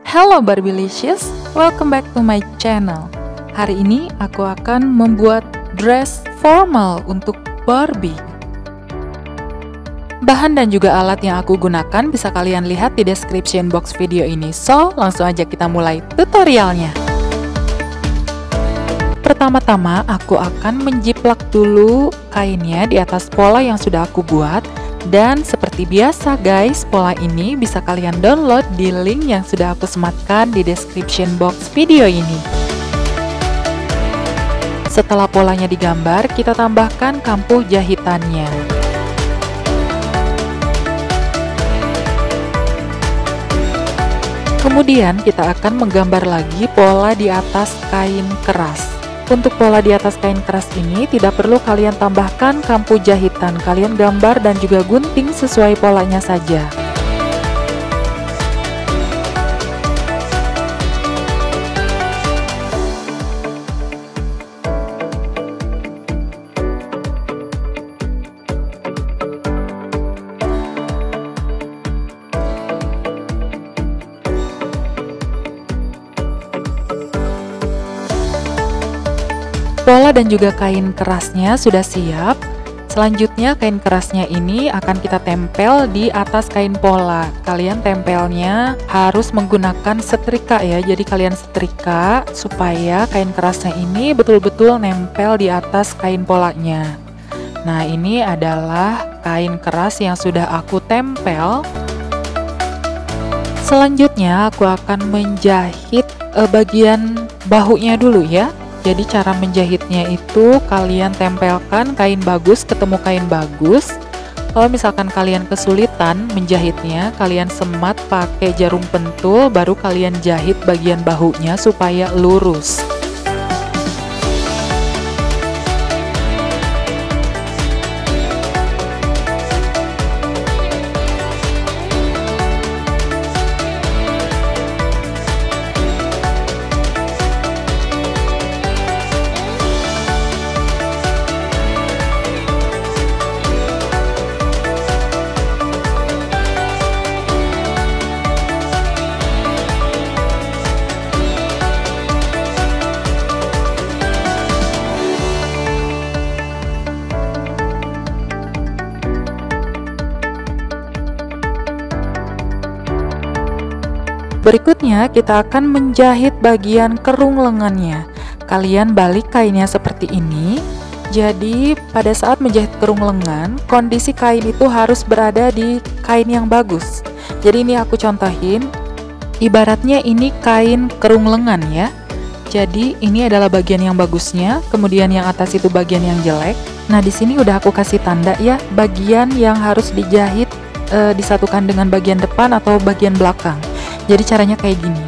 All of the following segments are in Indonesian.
Hello Barbilicious, welcome back to my channel. Hari ini aku akan membuat dress formal untuk Barbie. Bahan dan juga alat yang aku gunakan bisa kalian lihat di description box video ini. So, langsung aja kita mulai tutorialnya. Pertama-tama aku akan menjiplak dulu kainnya di atas pola yang sudah aku buat. Dan seperti biasa guys, pola ini bisa kalian download di link yang sudah aku sematkan di description box video ini. Setelah polanya digambar, kita tambahkan kampuh jahitannya. Kemudian kita akan menggambar lagi pola di atas kain keras. Untuk pola di atas kain keras ini tidak perlu kalian tambahkan kampuh jahitan, kalian gambar dan juga gunting sesuai polanya saja. Pola dan juga kain kerasnya sudah siap. Selanjutnya kain kerasnya ini akan kita tempel di atas kain pola. Kalian tempelnya harus menggunakan setrika ya. Jadi kalian setrika supaya kain kerasnya ini betul-betul nempel di atas kain polanya. Nah, ini adalah kain keras yang sudah aku tempel. Selanjutnya aku akan menjahit bagian bahunya dulu ya. Jadi cara menjahitnya itu kalian tempelkan kain bagus ketemu kain bagus. Kalau misalkan kalian kesulitan menjahitnya, kalian semat pakai jarum pentul, baru kalian jahit bagian bahunya supaya lurus. Berikutnya kita akan menjahit bagian kerung lengannya. Kalian balik kainnya seperti ini. Jadi pada saat menjahit kerung lengan, kondisi kain itu harus berada di kain yang bagus. Jadi ini aku contohin. Ibaratnya ini kain kerung lengan ya. Jadi ini adalah bagian yang bagusnya, kemudian yang atas itu bagian yang jelek. Nah, di sini udah aku kasih tanda ya, bagian yang harus dijahit disatukan dengan bagian depan atau bagian belakang. Jadi caranya kayak gini,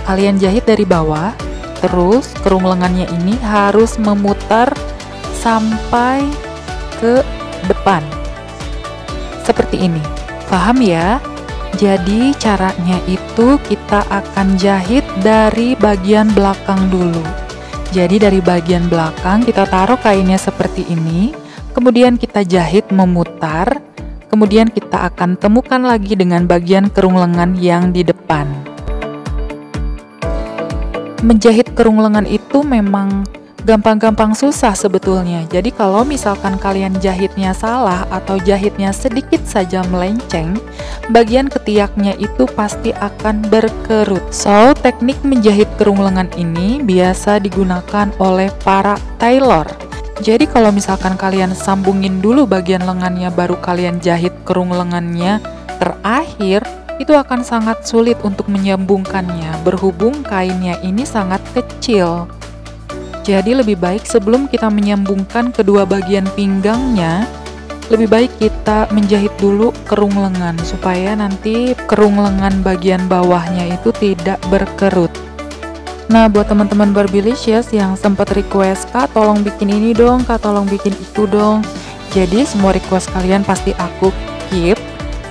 kalian jahit dari bawah, terus kerung lengannya ini harus memutar sampai ke depan, seperti ini, paham ya? Jadi caranya itu kita akan jahit dari bagian belakang dulu. Jadi dari bagian belakang kita taruh kainnya seperti ini, kemudian kita jahit memutar. Kemudian kita akan temukan lagi dengan bagian kerung lengan yang di depan. Menjahit kerung lengan itu memang gampang-gampang susah sebetulnya. Jadi kalau misalkan kalian jahitnya salah atau jahitnya sedikit saja melenceng, bagian ketiaknya itu pasti akan berkerut. So, teknik menjahit kerung lengan ini biasa digunakan oleh para tailor. Jadi kalau misalkan kalian sambungin dulu bagian lengannya baru kalian jahit kerung lengannya terakhir, itu akan sangat sulit untuk menyambungkannya berhubung kainnya ini sangat kecil. Jadi lebih baik sebelum kita menyambungkan kedua bagian pinggangnya, lebih baik kita menjahit dulu kerung lengan supaya nanti kerung lengan bagian bawahnya itu tidak berkerut. Nah, buat teman-teman Barbilicious yang sempat request, Kak tolong bikin ini dong, Kak tolong bikin itu dong. Jadi semua request kalian pasti aku keep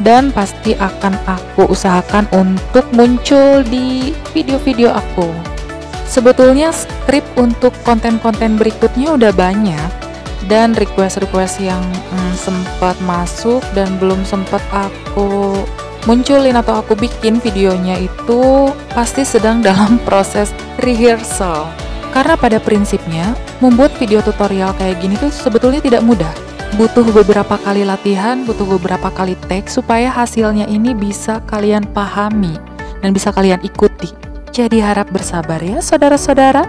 dan pasti akan aku usahakan untuk muncul di video-video aku. Sebetulnya skrip untuk konten-konten berikutnya udah banyak, dan request-request yang sempat masuk dan belum sempat aku munculin atau aku bikin videonya itu pasti sedang dalam proses rehearsal. Karena pada prinsipnya, membuat video tutorial kayak gini tuh sebetulnya tidak mudah. Butuh beberapa kali latihan, butuh beberapa kali take supaya hasilnya ini bisa kalian pahami dan bisa kalian ikuti. Jadi harap bersabar ya saudara-saudara.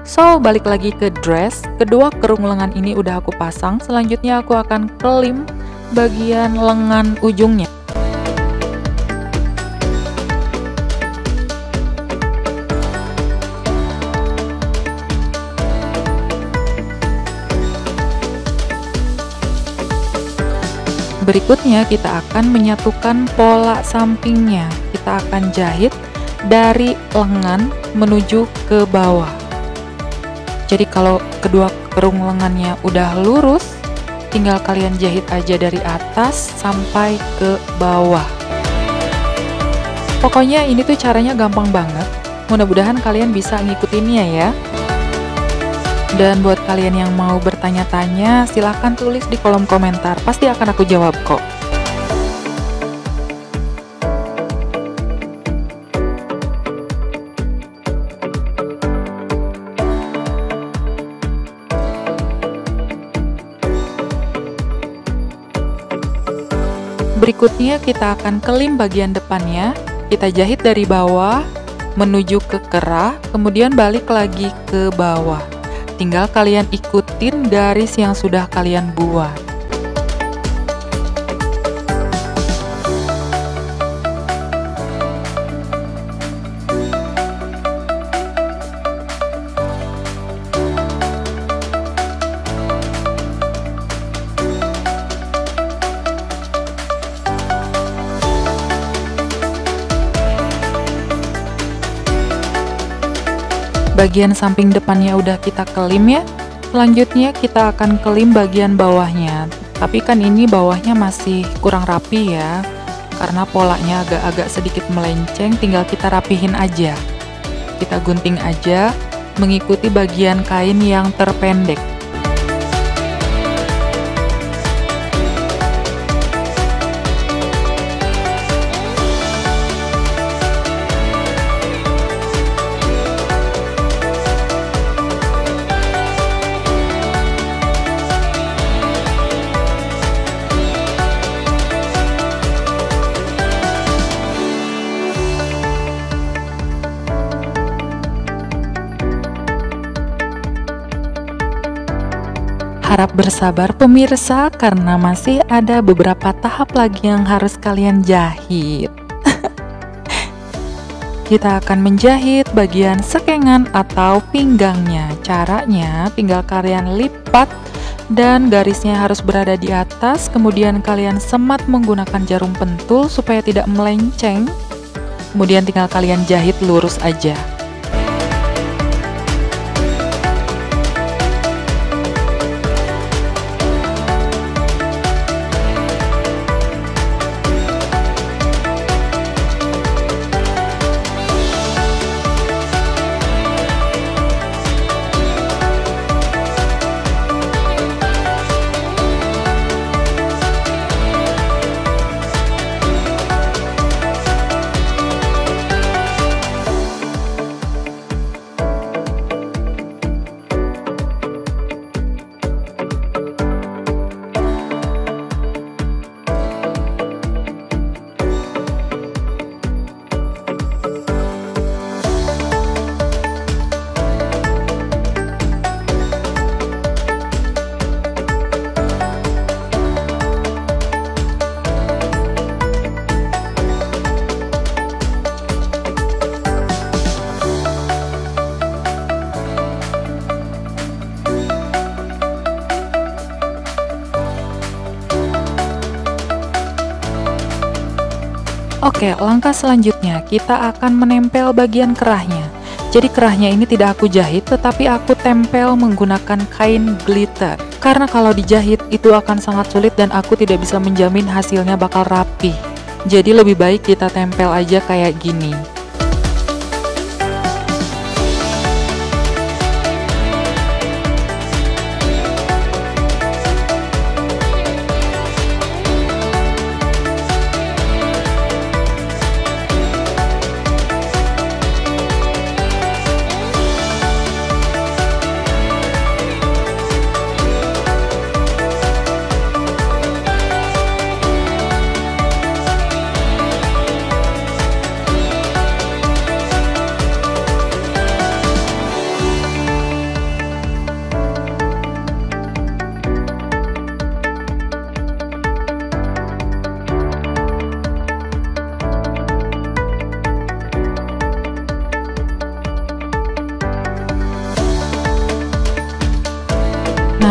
So, balik lagi ke dress. Kedua kerung lengan ini udah aku pasang. Selanjutnya aku akan kelim bagian lengan ujungnya. Berikutnya kita akan menyatukan pola sampingnya. Kita akan jahit dari lengan menuju ke bawah. Jadi kalau kedua kerung lengannya udah lurus, tinggal kalian jahit aja dari atas sampai ke bawah. Pokoknya ini tuh caranya gampang banget. Mudah-mudahan kalian bisa ngikutinnya ya. Dan buat kalian yang mau bertanya-tanya, silahkan tulis di kolom komentar. Pasti akan aku jawab kok. Berikutnya kita akan kelim bagian depannya. Kita jahit dari bawah menuju ke kerah, kemudian balik lagi ke bawah. Tinggal kalian ikutin garis yang sudah kalian buat. Bagian samping depannya udah kita kelim ya. Selanjutnya kita akan kelim bagian bawahnya. Tapi kan ini bawahnya masih kurang rapi ya, karena polanya agak-agak sedikit melenceng. Tinggal kita rapihin aja. Kita gunting aja mengikuti bagian kain yang terpendek. Harap bersabar pemirsa, karena masih ada beberapa tahap lagi yang harus kalian jahit. Kita akan menjahit bagian sekengan atau pinggangnya. Caranya tinggal kalian lipat dan garisnya harus berada di atas. Kemudian kalian semat menggunakan jarum pentul supaya tidak melenceng. Kemudian tinggal kalian jahit lurus aja. Oke, langkah selanjutnya kita akan menempel bagian kerahnya. Jadi kerahnya ini tidak aku jahit, tetapi aku tempel menggunakan kain glitter. Karena kalau dijahit itu akan sangat sulit dan aku tidak bisa menjamin hasilnya bakal rapi. Jadi lebih baik kita tempel aja kayak gini.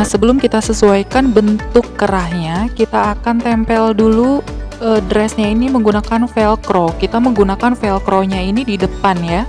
Nah, sebelum kita sesuaikan bentuk kerahnya, kita akan tempel dulu dressnya ini menggunakan velcro. Kita menggunakan velcro-nya ini di depan ya.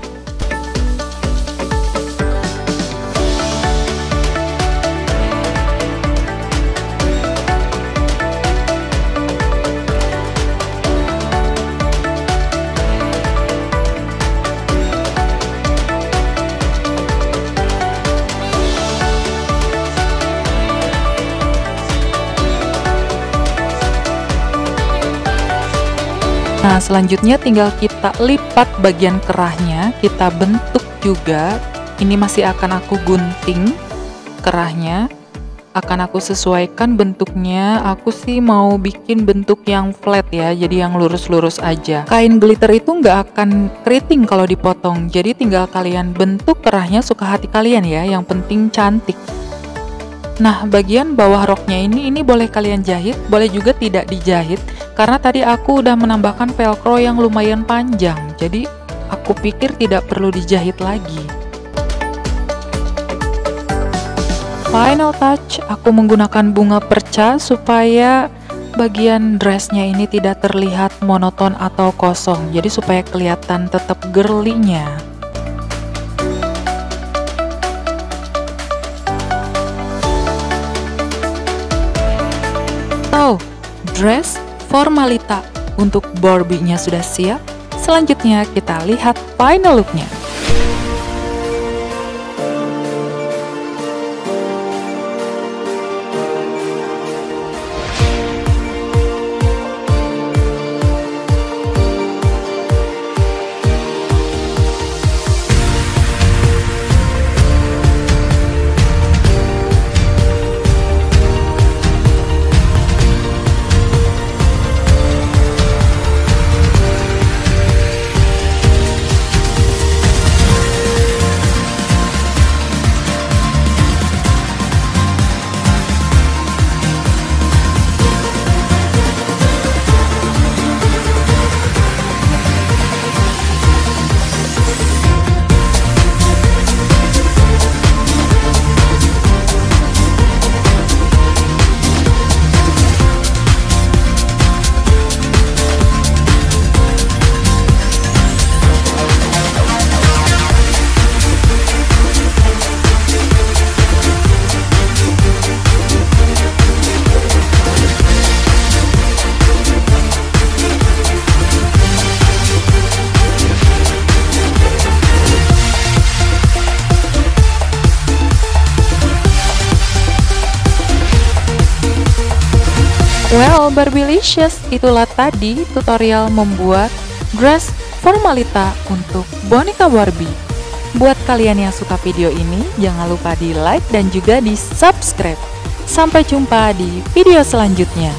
Nah, selanjutnya tinggal kita lipat bagian kerahnya, kita bentuk juga. Ini masih akan aku gunting kerahnya, akan aku sesuaikan bentuknya. Aku sih mau bikin bentuk yang flat ya, jadi yang lurus-lurus aja. Kain glitter itu nggak akan keriting kalau dipotong, jadi tinggal kalian bentuk kerahnya suka hati kalian ya, yang penting cantik. Nah, bagian bawah roknya ini boleh kalian jahit, boleh juga tidak dijahit, karena tadi aku udah menambahkan velcro yang lumayan panjang, jadi aku pikir tidak perlu dijahit lagi. Final touch, aku menggunakan bunga perca supaya bagian dressnya ini tidak terlihat monoton atau kosong, jadi supaya kelihatan tetap girly-nya. Dress formalita untuk Barbie-nya sudah siap. Selanjutnya kita lihat final look-nya. Well, Barbilicious, itulah tadi tutorial membuat dress formalita untuk boneka Barbie. Buat kalian yang suka video ini, jangan lupa di like dan juga di subscribe. Sampai jumpa di video selanjutnya.